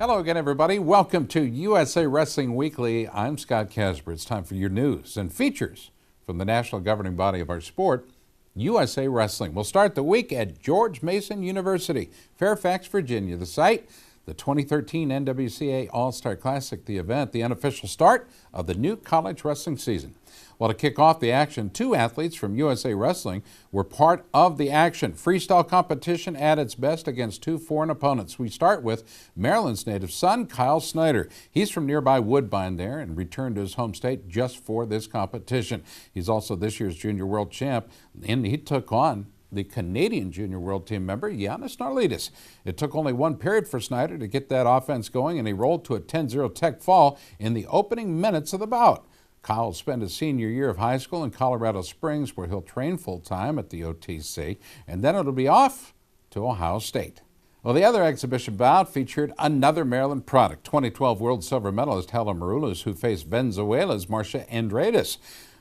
Hello again, everybody. Welcome to USA Wrestling Weekly. I'm Scott Casper. It's time for your news and features from the national governing body of our sport, USA Wrestling. We'll start the week at George Mason University, Fairfax, Virginia. The site, the 2013 NWCA All-Star Classic, the event, the unofficial start of the new college wrestling season. Well, to kick off the action, two athletes from USA Wrestling were part of the action. Freestyle competition at its best against two foreign opponents. We start with Maryland's native son, Kyle Snyder. He's from nearby Woodbine there and returned to his home state just for this competition. He's also this year's Junior World Champ, and he took on the Canadian Junior World Team member, Giannis Narlidis. It took only one period for Snyder to get that offense going, and he rolled to a 10-0 tech fall in the opening minutes of the bout. Kyle will spend his senior year of high school in Colorado Springs, where he'll train full-time at the OTC, and then it'll be off to Ohio State. Well, the other exhibition bout featured another Maryland product, 2012 world silver medalist Helen Maroulis, who faced Venezuela's Marcia Andredes.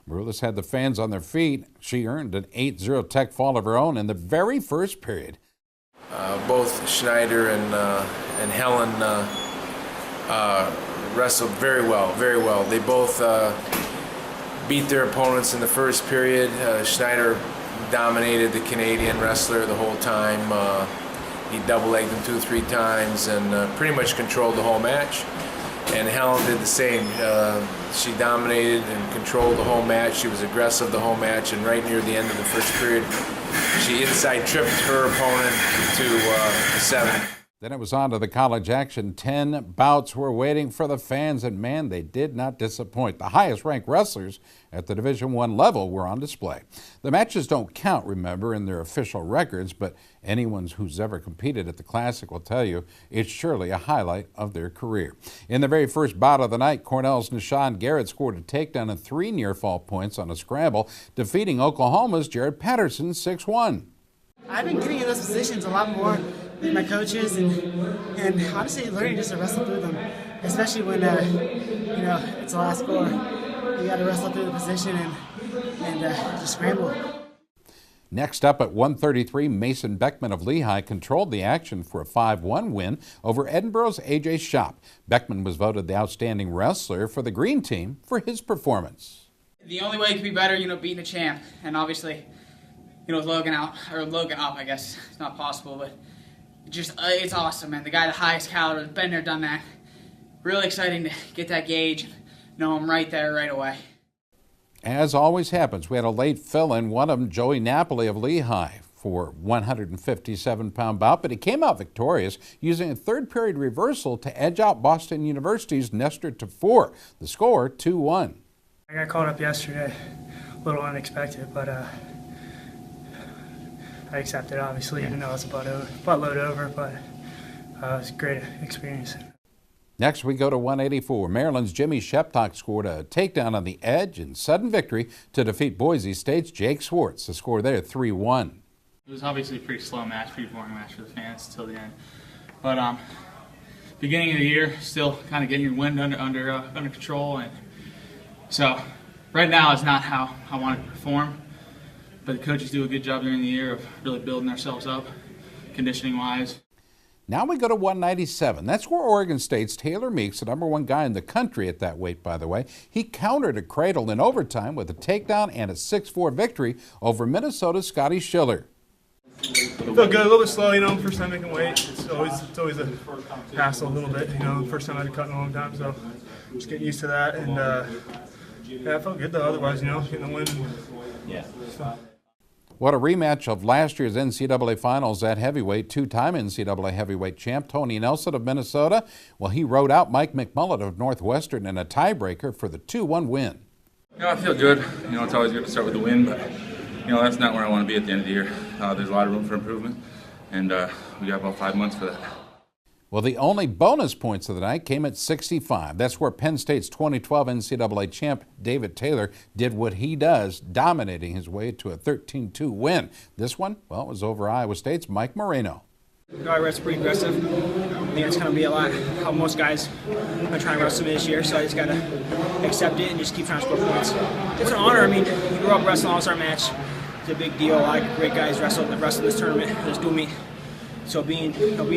Maroulis had the fans on their feet. She earned an 8-0 tech fall of her own in the very first period. Both Schneider and Helen wrestled very well. They both beat their opponents in the first period. Schneider dominated the Canadian wrestler the whole time. He double-legged him 2-3 times and pretty much controlled the whole match. And Helen did the same. She dominated and controlled the whole match. She was aggressive the whole match, and right near the end of the first period, she inside tripped her opponent to 7. Then it was on to the college action. 10 bouts were waiting for the fans, and man, they did not disappoint. The highest-ranked wrestlers at the Division I level were on display. The matches don't count, remember, in their official records, but anyone who's ever competed at the Classic will tell you it's surely a highlight of their career. In the very first bout of the night, Cornell's Nishan Garrett scored a takedown and 3 near-fall points on a scramble, defeating Oklahoma's Jared Patterson 6-1. I've been getting in those positions a lot more with my coaches and honestly learning just to wrestle through them, especially when it's the last score. You got to wrestle through the position and just scramble. Next up at 133, Mason Beckman of Lehigh controlled the action for a 5-1 win over Edinburgh's A.J. Shop. Beckman was voted the outstanding wrestler for the green team for his performance. The only way it could be better, beating a champ, and obviously, with Logan up, I guess it's not possible, but just it's awesome, man. The guy, the highest caliber, been there, done that. Really exciting to get that gauge, know him right there, right away. As always happens, we had a late fill-in, one of them, Joey Napoli of Lehigh, for 157-pound bout, but he came out victorious using a third-period reversal to edge out Boston University's Nestor to 4. The score, 2-1. I got called up yesterday, a little unexpected, but I accepted, obviously, even though it was a buttload over, but it was a great experience. Next, we go to 184. Maryland's Jimmy Sheptock scored a takedown on the edge in sudden victory to defeat Boise State's Jake Swartz. The score there, 3-1. It was obviously a pretty slow match, pretty boring match for the fans till the end. But beginning of the year, still kind of getting your wind under control, and so right now is not how I want to perform. But the coaches do a good job during the year of really building ourselves up, conditioning-wise. Now we go to 197. That's where Oregon State's Taylor Meeks, the #1 guy in the country at that weight, by the way, he countered a cradle in overtime with a takedown and a 6-4 victory over Minnesota's Scotty Schiller. Felt good, a little bit slow, first time making weight. It's always a hassle a little bit, first time I had to cut in a long time, so just getting used to that. And yeah, I felt good though, otherwise, getting the win. Yeah. So. What a rematch of last year's NCAA Finals at heavyweight. Two-time NCAA heavyweight champ Tony Nelson of Minnesota. Well, he rode out Mike McMullen of Northwestern in a tiebreaker for the 2-1 win. I feel good. It's always good to start with a win, but that's not where I want to be at the end of the year. There's a lot of room for improvement, and we got about 5 months for that. Well, the only bonus points of the night came at 65. That's where Penn State's 2012 NCAA champ David Taylor did what he does, dominating his way to a 13-2 win. This one, well, it was over Iowa State's Mike Moreno. I wrestle pretty aggressive. I think it's going to be a lot how most guys are trying to wrestle me this year, so I just got to accept it and just keep trying to score points. It's an honor. You grew up wrestling an all-star match. It's a big deal. A lot of great guys wrestle in this tournament, this dual meet. So being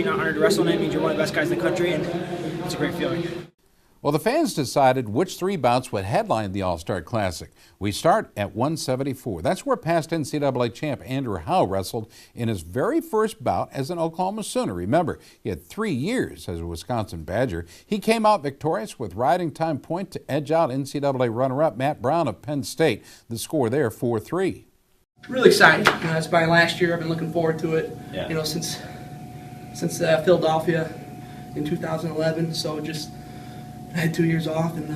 honored to wrestle in it means you're one of the best guys in the country, and it's a great feeling. Well, the fans decided which 3 bouts would headline the All-Star Classic. We start at 174. That's where past NCAA champ Andrew Howe wrestled in his very first bout as an Oklahoma Sooner. Remember, he had 3 years as a Wisconsin Badger. He came out victorious with riding time point to edge out NCAA runner-up Matt Brown of Penn State. The score there, 4-3. Really exciting. That's by last year. I've been looking forward to it. Yeah. Since Philadelphia in 2011. So I had 2 years off, and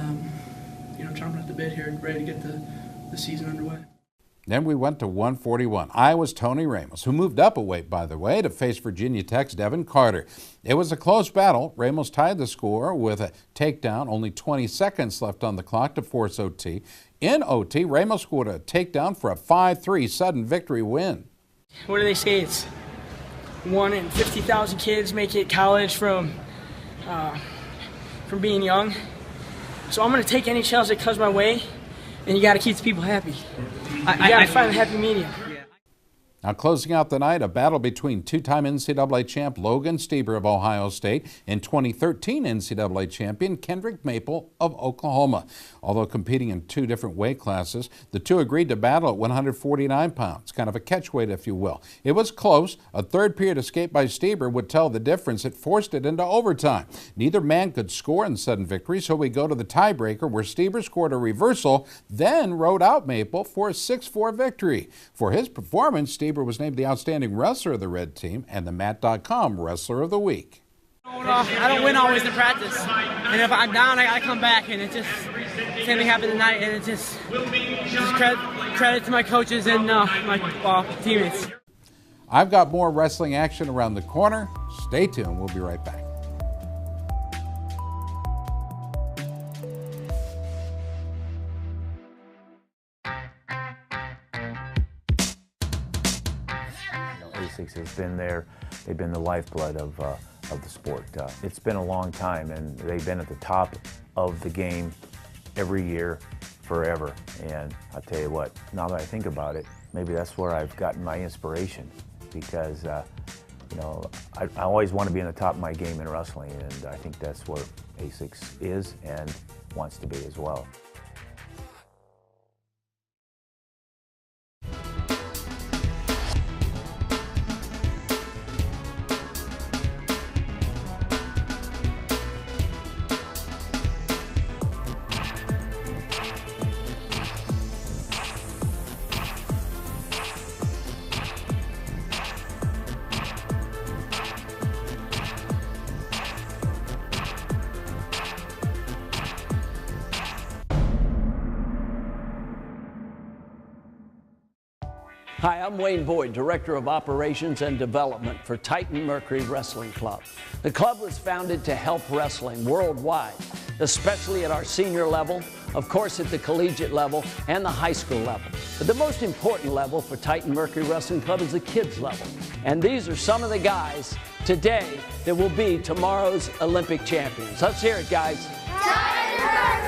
chomping at the bit here, ready to get the season underway. Then we went to 141. Iowa's Tony Ramos, who moved up a weight, by the way, to face Virginia Tech's Devin Carter. It was a close battle. Ramos tied the score with a takedown, only 20 seconds left on the clock to force OT. In OT, Ramos scored a takedown for a 5-3 sudden victory win. What do they say? It's 1 in 50,000 kids make it college from being young. So I'm going to take any challenge that comes my way, and you got to keep the people happy. You got to find the happy medium. Now closing out the night, a battle between 2-time NCAA champ Logan Stieber of Ohio State and 2013 NCAA champion Kendrick Maple of Oklahoma. Although competing in 2 different weight classes, the 2 agreed to battle at 149 pounds, kind of a catchweight, if you will. It was close. A third-period escape by Stieber would tell the difference. It forced it into overtime. Neither man could score in sudden victory, so we go to the tiebreaker where Stieber scored a reversal, then rode out Maple for a 6-4 victory. For his performance, Stieber was named the outstanding wrestler of the red team and the Mat.com Wrestler of the Week. I don't win always in practice, and if I'm down, I got to come back, and it just same thing happened tonight, and it just credit to my coaches and my teammates. I've got more wrestling action around the corner. Stay tuned. We'll be right back. ASICS has been there. They've been the lifeblood of the sport. It's been a long time, and they've been at the top of the game every year, forever. And I'll tell you what, now that I think about it, maybe that's where I've gotten my inspiration, because I always want to be in the top of my game in wrestling, and I think that's where ASICS is and wants to be as well. Hi, I'm Wayne Boyd, Director of Operations and Development for Titan Mercury Wrestling Club. The club was founded to help wrestling worldwide, especially at our senior level, of course at the collegiate level and the high school level. But the most important level for Titan Mercury Wrestling Club is the kids level. And these are some of the guys today that will be tomorrow's Olympic champions. Let's hear it, guys. Titan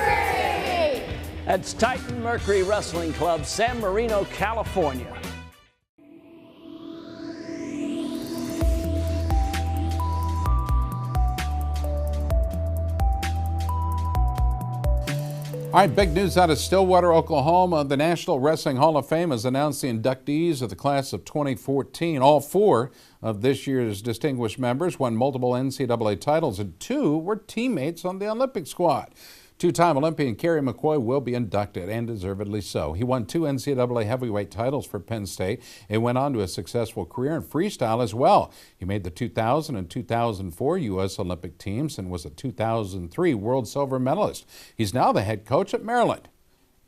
Mercury! That's Titan Mercury Wrestling Club, San Marino, California. All right, big news out of Stillwater, Oklahoma. The National Wrestling Hall of Fame has announced the inductees of the class of 2014. All 4 of this year's distinguished members won multiple NCAA titles, and 2 were teammates on the Olympic squad. 2-time Olympian Kerry McCoy will be inducted, and deservedly so. He won 2 NCAA heavyweight titles for Penn State and went on to a successful career in freestyle as well. He made the 2000 and 2004 U.S. Olympic teams and was a 2003 world silver medalist. He's now the head coach at Maryland.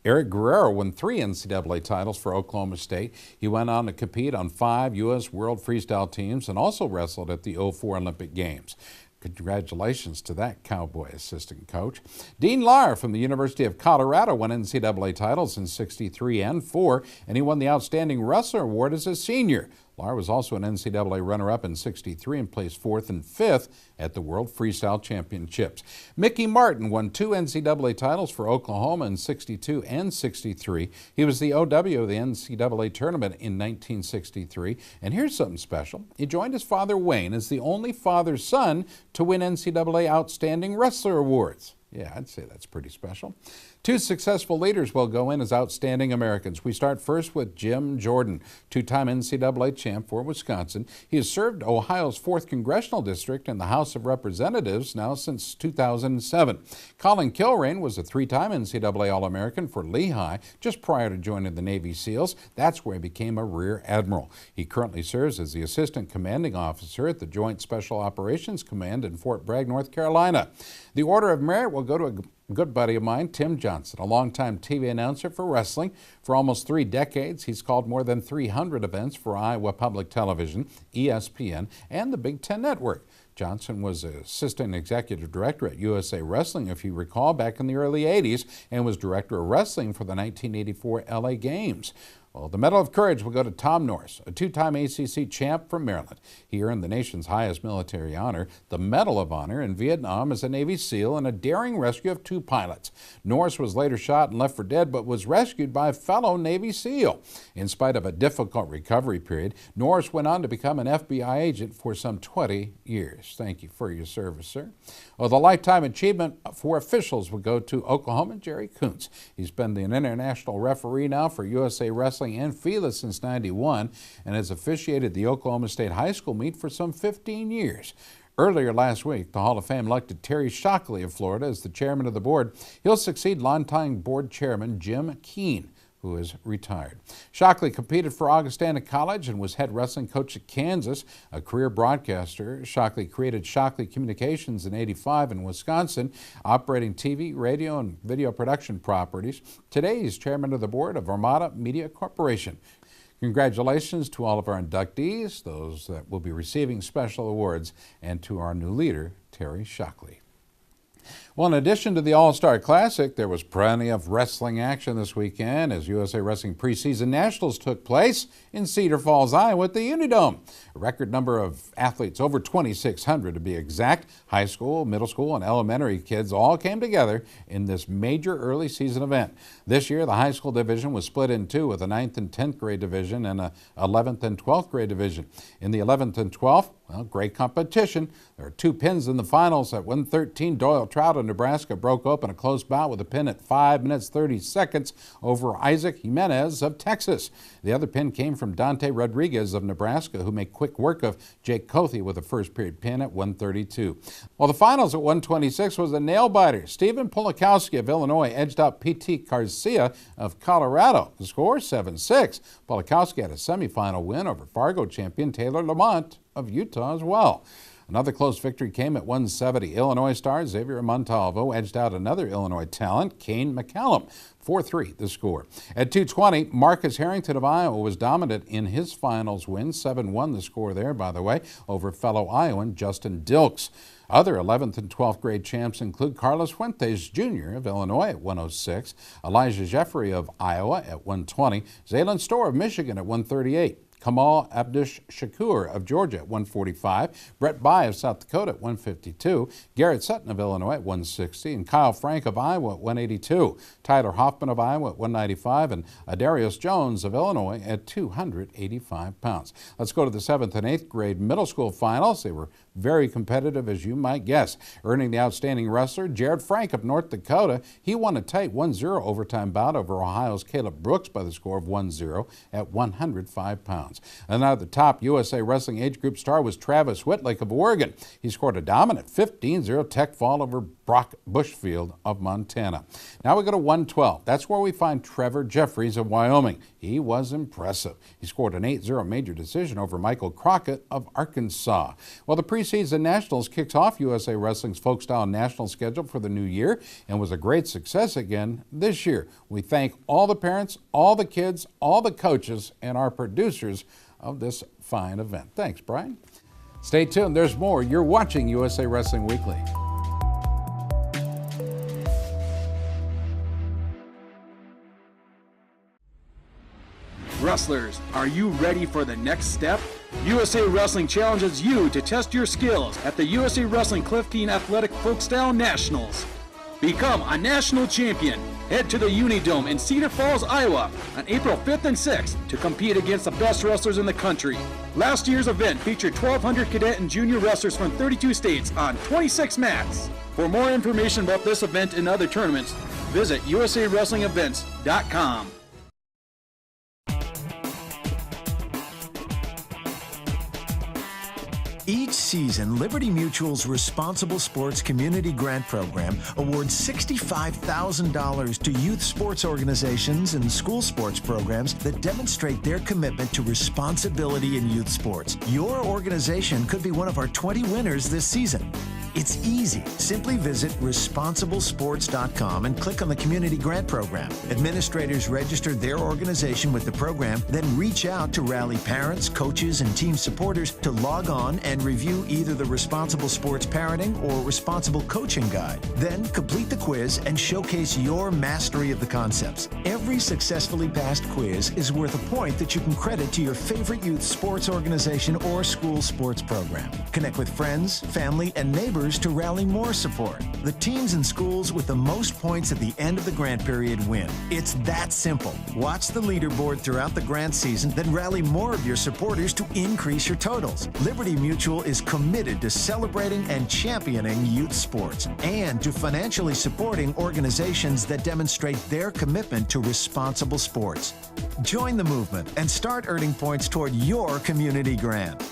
Eric Guerrero won 3 NCAA titles for Oklahoma State. He went on to compete on 5 U.S. world freestyle teams and also wrestled at the 2004 Olympic Games. Congratulations to that Cowboy assistant coach. Dean Lahr from the University of Colorado won NCAA titles in '63 and '4, and he won the Outstanding Wrestler Award as a senior. Lahr was also an NCAA runner-up in '63 and placed 4th and 5th at the World Freestyle Championships. Mickey Martin won 2 NCAA titles for Oklahoma in '62 and '63. He was the OW of the NCAA tournament in 1963. And here's something special. He joined his father Wayne as the only father-son to win NCAA Outstanding Wrestler Awards. Yeah, I'd say that's pretty special. 2 successful leaders will go in as outstanding Americans. We start first with Jim Jordan, 2-time NCAA champ for Wisconsin. He has served Ohio's 4th Congressional District in the House of Representatives now since 2007. Colin Kilrain was a 3-time NCAA All-American for Lehigh just prior to joining the Navy SEALs. That's where he became a Rear Admiral. He currently serves as the Assistant Commanding Officer at the Joint Special Operations Command in Fort Bragg, North Carolina. The Order of Merit will go to a good buddy of mine, Tim Johnson, a longtime TV announcer for wrestling. For almost 3 decades, he's called more than 300 events for Iowa Public Television, ESPN, and the Big Ten Network. Johnson was assistant executive director at USA Wrestling, if you recall, back in the early 80s, and was director of wrestling for the 1984 LA Games. Well, the Medal of Courage will go to Tom Norris, a 2-time ACC champ from Maryland. He earned the nation's highest military honor, the Medal of Honor, in Vietnam as a Navy SEAL in a daring rescue of 2 pilots. Norris was later shot and left for dead, but was rescued by a fellow Navy SEAL. In spite of a difficult recovery period, Norris went on to become an FBI agent for some 20 years. Thank you for your service, sir. Well, the Lifetime Achievement for officials will go to Oklahoma Jerry Kuntz. He's been an international referee now for USA Wrestling and FILA since '91 and has officiated the Oklahoma State High School meet for some 15 years. Earlier last week, the Hall of Fame elected Terry Shockley of Florida as the chairman of the board. He'll succeed longtime board chairman Jim Keene, who is retired. Shockley competed for Augustana College and was head wrestling coach at Kansas. A career broadcaster, Shockley created Shockley Communications in '85 in Wisconsin, operating TV, radio, and video production properties. Today, he's chairman of the board of Armada Media Corporation. Congratulations to all of our inductees, those that will be receiving special awards, and to our new leader, Terry Shockley. Well, in addition to the All-Star Classic, there was plenty of wrestling action this weekend as USA Wrestling preseason nationals took place in Cedar Falls, Iowa at the Unidome. A record number of athletes, over 2,600 to be exact, high school, middle school, and elementary kids all came together in this major early season event. This year, the high school division was split in 2 with a 9th and 10th grade division and a 11th and 12th grade division. In the 11th and 12th, well, great competition. There are 2 pins in the finals. At 1:13, Doyle Trout of Nebraska broke open a close bout with a pin at 5 minutes 30 seconds over Isaac Jimenez of Texas. The other pin came from Dante Rodriguez of Nebraska, who made quick work of Jake Cothe with a first period pin at 1:32. Well, the finals at 1:26 was a nail-biter. Stephen Polakowski of Illinois edged out P.T. Garcia of Colorado. The score, 7-6. Polakowski had a semifinal win over Fargo champion Taylor Lamont of Utah as well. Another close victory came at 1:70. Illinois star Xavier Montalvo edged out another Illinois talent, Kane McCallum. 4-3 the score. At 2:20, Marcus Harrington of Iowa was dominant in his finals win. 7-1 the score there, by the way, over fellow Iowan Justin Dilks. Other 11th and 12th grade champs include Carlos Fuentes Jr. of Illinois at 1:06, Elijah Jeffrey of Iowa at 1:20, Zaylen Storr of Michigan at 1:38. Kamal Abdish Shakur of Georgia at 1:45, Brett Bai of South Dakota at 1:52, Garrett Sutton of Illinois at 1:60, and Kyle Frank of Iowa at 1:82, Tyler Hoffman of Iowa at 1:95, and Adarius Jones of Illinois at 285 pounds. Let's go to the 7th and 8th grade middle school finals. They were very competitive, as you might guess. Earning the outstanding wrestler, Jared Frank of North Dakota. He won a tight 1-0 overtime bout over Ohio's Caleb Brooks by the score of 1-0 at 105 pounds. Another top USA Wrestling age group star was Travis Whitlake of Oregon. He scored a dominant 15-0 tech fall over Brock Bushfield of Montana. Now we go to 112. That's where we find Trevor Jeffries of Wyoming. He was impressive. He scored an 8-0 major decision over Michael Crockett of Arkansas. Well, the preseason nationals kicks off USA Wrestling's folk style national schedule for the new year and was a great success again this year. We thank all the parents, all the kids, all the coaches, and our producers of this fine event. Thanks, Brian. Stay tuned. There's more. You're watching USA Wrestling Weekly. wrestlers, are you ready for the next step? USA Wrestling challenges you to test your skills at the USA Wrestling Cliff Keen Athletic Folkstyle Nationals. Become a national champion. Head to the Unidome in Cedar Falls, Iowa on April 5th and 6th to compete against the best wrestlers in the country. Last year's event featured 1,200 cadet and junior wrestlers from 32 states on 26 mats. For more information about this event and other tournaments, visit usawrestlingevents.com. Each season, Liberty Mutual's Responsible Sports Community Grant Program awards $65,000 to youth sports organizations and school sports programs that demonstrate their commitment to responsibility in youth sports. Your organization could be one of our 20 winners this season. It's easy. Simply visit responsiblesports.com and click on the Community Grant Program. Administrators register their organization with the program, then reach out to rally parents, coaches, and team supporters to log on and review either the Responsible Sports Parenting or Responsible Coaching Guide. Then complete the quiz and showcase your mastery of the concepts. Every successfully passed quiz is worth a point that you can credit to your favorite youth sports organization or school sports program. Connect with friends, family, and neighbors to rally more support. The teams and schools with the most points at the end of the grant period win. It's that simple. Watch the leaderboard throughout the grant season, then rally more of your supporters to increase your totals. Liberty Mutual is committed to celebrating and championing youth sports and to financially supporting organizations that demonstrate their commitment to responsible sports. Join the movement and start earning points toward your community grant.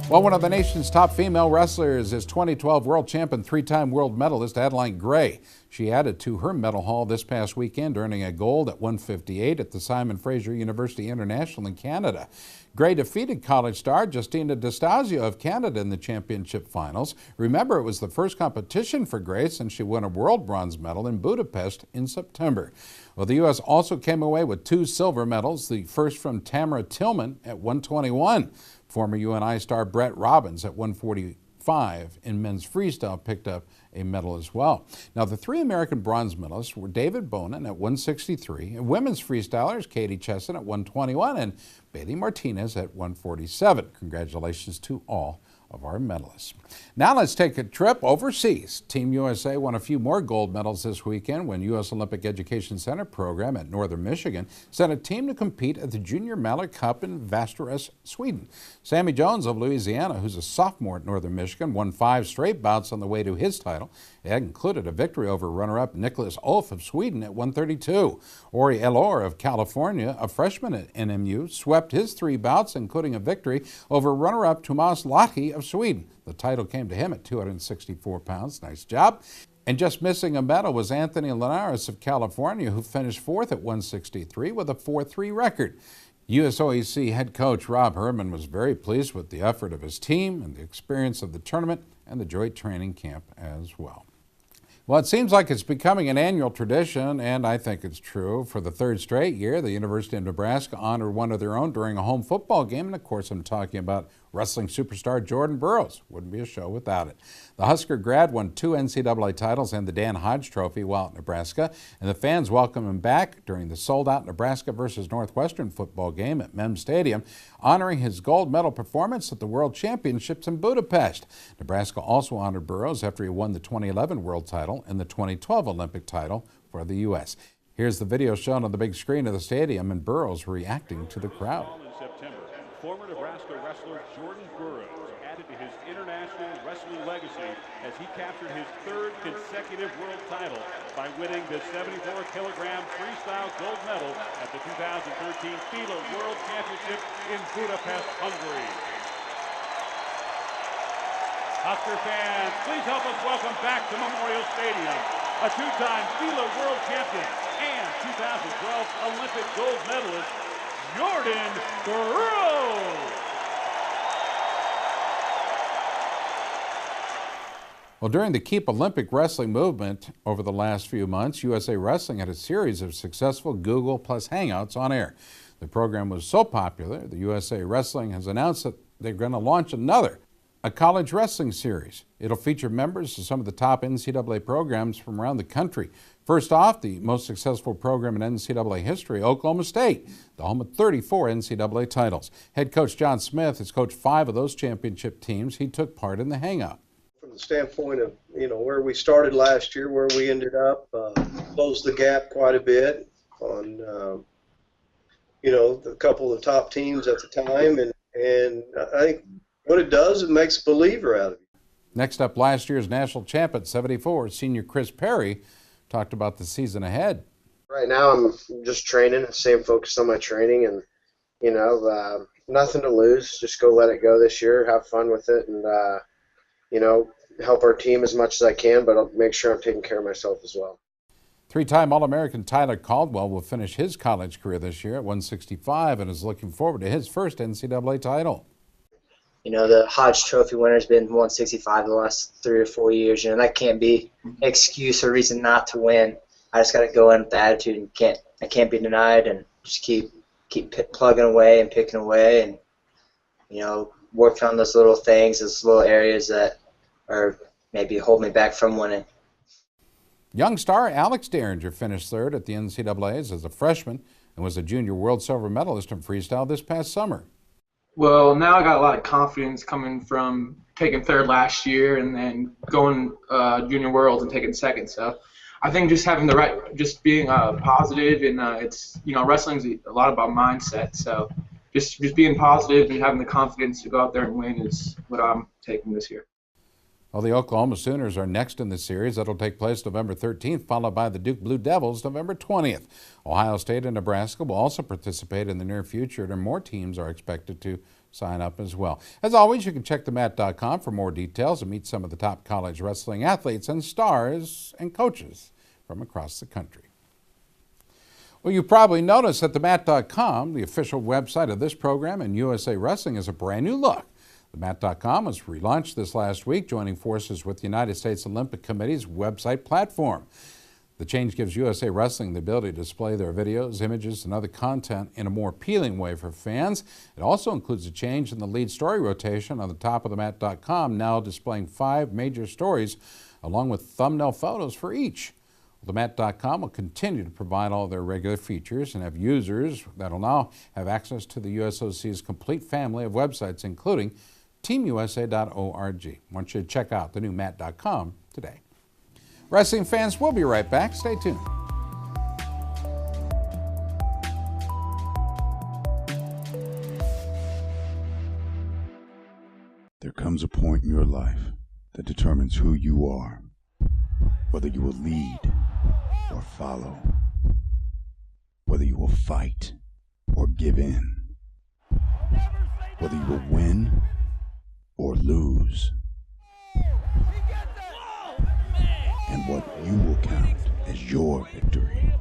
Well, one of the nation's top female wrestlers is 2012 world champion, three-time world medalist Adeline Gray. She added to her medal haul this past weekend, earning a gold at 158 at the Simon Fraser University International in Canada. Gray defeated college star Justina D'Estasio of Canada in the championship finals. Remember, it was the first competition for Gray since she won a world bronze medal in Budapest in September. Well, the U.S. also came away with 2 silver medals, the first from Tamara Tillman at 121. Former UNI star Brett Robbins at 145 in men's freestyle picked up a medal as well. Now, the 3 American bronze medalists were David Bonin at 163, and women's freestylers Katie Chesson at 121 and Bailey Martinez at 147. Congratulations to all of our medalists. Now let's take a trip overseas. Team USA won a few more gold medals this weekend when U.S. Olympic Education Center program at Northern Michigan sent a team to compete at the Junior Mallard Cup in Västerås, Sweden. Sammy Jones of Louisiana, who's a sophomore at Northern Michigan, won 5 straight bouts on the way to his title. It included a victory over runner-up Nicholas Olf of Sweden at 132. Ori Elor of California, a freshman at NMU, swept his 3 bouts, including a victory over runner-up Tomas Lahti of Sweden. The title came to him at 264 pounds. Nice job. And just missing a medal was Anthony Linares of California, who finished 4th at 163 with a 4-3 record. USOEC head coach Rob Herman was very pleased with the effort of his team and the experience of the tournament and the joint training camp as well. Well, it seems like it's becoming an annual tradition, and I think it's true. For the 3rd straight year, the University of Nebraska honored one of their own during a home football game, and of course I'm talking about wrestling superstar Jordan Burroughs. Wouldn't be a show without it. The Husker grad won 2 NCAA titles and the Dan Hodge Trophy while at Nebraska, and the fans welcomed him back during the sold-out Nebraska versus Northwestern football game at Mem Stadium, honoring his gold medal performance at the World Championships in Budapest. Nebraska also honored Burroughs after he won the 2011 world title and the 2012 Olympic title for the U.S. Here's the video shown on the big screen of the stadium and Burroughs reacting to the crowd. In September, former Nebraska wrestler Jordan Burroughs added to his international wrestling legacy as he captured his 3rd consecutive world title by winning the 74-kilogram freestyle gold medal at the 2013 FILA World Championship in Budapest, Hungary. Husker fans, please help us welcome back to Memorial Stadium a 2-time FILA World Champion and 2012 Olympic gold medalist, Jordan Burroughs. Well, during the Keep Olympic Wrestling movement over the last few months, USA Wrestling had a series of successful Google Plus Hangouts on air. The program was so popular, the USA Wrestling has announced that they're going to launch a college wrestling series. It'll feature members of some of the top NCAA programs from around the country. First off, the most successful program in NCAA history, Oklahoma State, the home of 34 NCAA titles. Head coach John Smith has coached 5 of those championship teams. He took part in the hangout. From the standpoint of, where we started last year, where we ended up, closed the gap quite a bit on, a couple of the top teams at the time. And I think what it does, it makes a believer out of you. Next up, last year's national champ at 74, senior Chris Perry, talked about the season ahead. Right now I'm just training, staying focused on my training, and, nothing to lose. Just go let it go this year, have fun with it, and, help our team as much as I can, but I'll make sure I'm taking care of myself as well. 3-time All-American Tyler Caldwell will finish his college career this year at 165 and is looking forward to his first NCAA title. The Hodge Trophy winner's been 165 the last 3 or 4 years. That can't be an excuse or reason not to win. I just got to go in with the attitude and I can't be denied, and just keep plugging away and picking away, and working on those little things, those little areas that are maybe hold me back from winning. Young star Alex Derringer finished third at the NCAAs as a freshman and was a junior world silver medalist in freestyle this past summer. Well, now I got a lot of confidence coming from taking third last year and then going junior worlds and taking second. So I think just having just being positive, and it's wrestling's a lot about mindset. So just being positive and having the confidence to go out there and win is what I'm taking this year. Well, the Oklahoma Sooners are next in the series. That'll take place November 13th, followed by the Duke Blue Devils November 20th. Ohio State and Nebraska will also participate in the near future, and more teams are expected to sign up as well. As always, you can check themat.com for more details and meet some of the top college wrestling athletes and stars and coaches from across the country. Well, you probably noticed that themat.com, the official website of this program and USA Wrestling, is a brand new look. TheMat.com was relaunched this last week, joining forces with the United States Olympic Committee's website platform. The change gives USA Wrestling the ability to display their videos, images, and other content in a more appealing way for fans. It also includes a change in the lead story rotation on the top of TheMat.com, now displaying 5 major stories along with thumbnail photos for each. TheMat.com will continue to provide all their regular features and have users that will now have access to the USOC's complete family of websites, including teamusa.org. I want you to check out the new Mat.com today. Wrestling fans, we'll be right back. Stay tuned. There comes a point in your life that determines who you are, whether you will lead or follow, whether you will fight or give in, whether you will win or lose, and what you will count as your victory.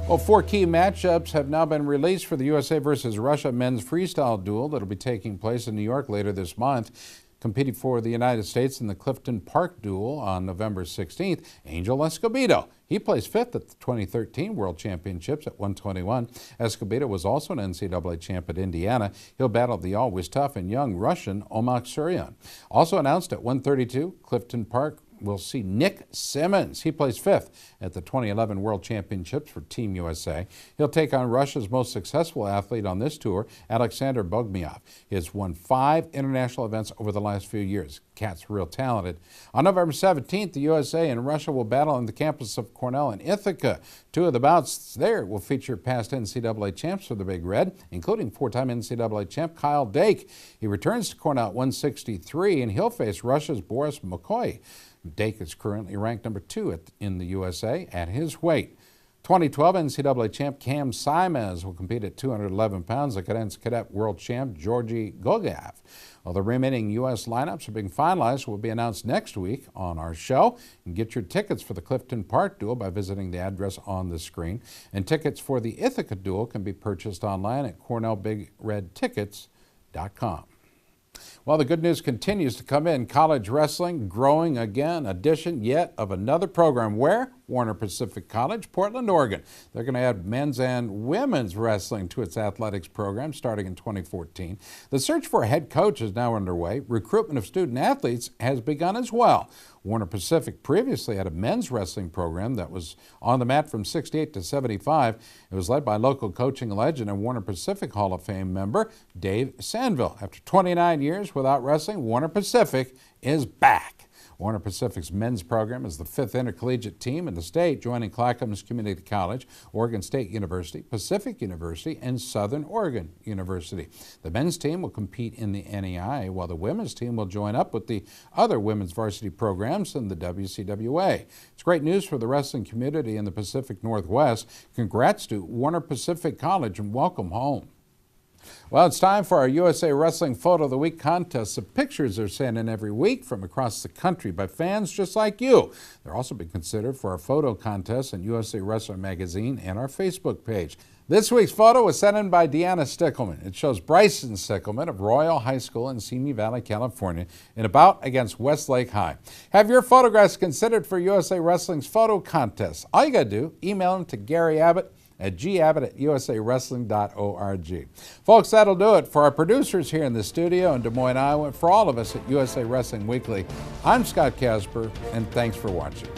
Well, 4 key matchups have now been released for the USA versus Russia men's freestyle duel that will be taking place in New York later this month. Competing for the United States in the Clifton Park duel on November 16th, Angel Escobedo. He placed 5th at the 2013 World Championships at 121. Escobedo was also an NCAA champ at Indiana. He'll battle the always tough and young Russian Omak Suryan. Also announced at 132, Clifton Park will see Nick Simmons. He placed 5th at the 2011 World Championships for Team USA. He'll take on Russia's most successful athlete on this tour, Alexander Bogmiov. He has won 5 international events over the last few years. Cat's real talented. On November 17th, the USA and Russia will battle on the campus of Cornell in Ithaca. 2 of the bouts there will feature past NCAA champs for the Big Red, including 4-time NCAA champ Kyle Dake. He returns to Cornell at 163, and he'll face Russia's Boris McCoy. Dake is currently ranked number 2 in the USA at his weight. 2012 NCAA champ Cam Simez will compete at 211 pounds against cadet world champ Georgy Gogaev. Well, the remaining U.S. lineups are being finalized will be announced next week on our show. You can get your tickets for the Clifton Park duel by visiting the address on the screen. And tickets for the Ithaca duel can be purchased online at CornellBigRedTickets.com. Well, the good news continues to come in. College wrestling growing again. Addition yet of another program. Where? Warner Pacific College, Portland, Oregon. They're going to add men's and women's wrestling to its athletics program starting in 2014. The search for a head coach is now underway. Recruitment of student athletes has begun as well. Warner Pacific previously had a men's wrestling program that was on the mat from 68 to 75. It was led by local coaching legend and Warner Pacific Hall of Fame member Dave Sandville. After 29 years without wrestling, Warner Pacific is back. Warner Pacific's men's program is the 5th intercollegiate team in the state, joining Clackamas Community College, Oregon State University, Pacific University, and Southern Oregon University. The men's team will compete in the NEI, while the women's team will join up with the other women's varsity programs in the WCWA. It's great news for the wrestling community in the Pacific Northwest. Congrats to Warner Pacific College and welcome home. Well, it's time for our USA Wrestling Photo of the Week contest. The pictures are sent in every week from across the country by fans just like you. They're also being considered for our photo contest in USA Wrestler Magazine and our Facebook page. This week's photo was sent in by Deanna Stickelman. It shows Bryson Stickelman of Royal High School in Simi Valley, California, in a bout against Westlake High. Have your photographs considered for USA Wrestling's photo contest. All you got to do, email them to Gary Abbott at gabbott@usawrestling.org. Folks, that'll do it. For our producers here in the studio in Des Moines, Iowa, for all of us at USA Wrestling Weekly, I'm Scott Casper, and thanks for watching.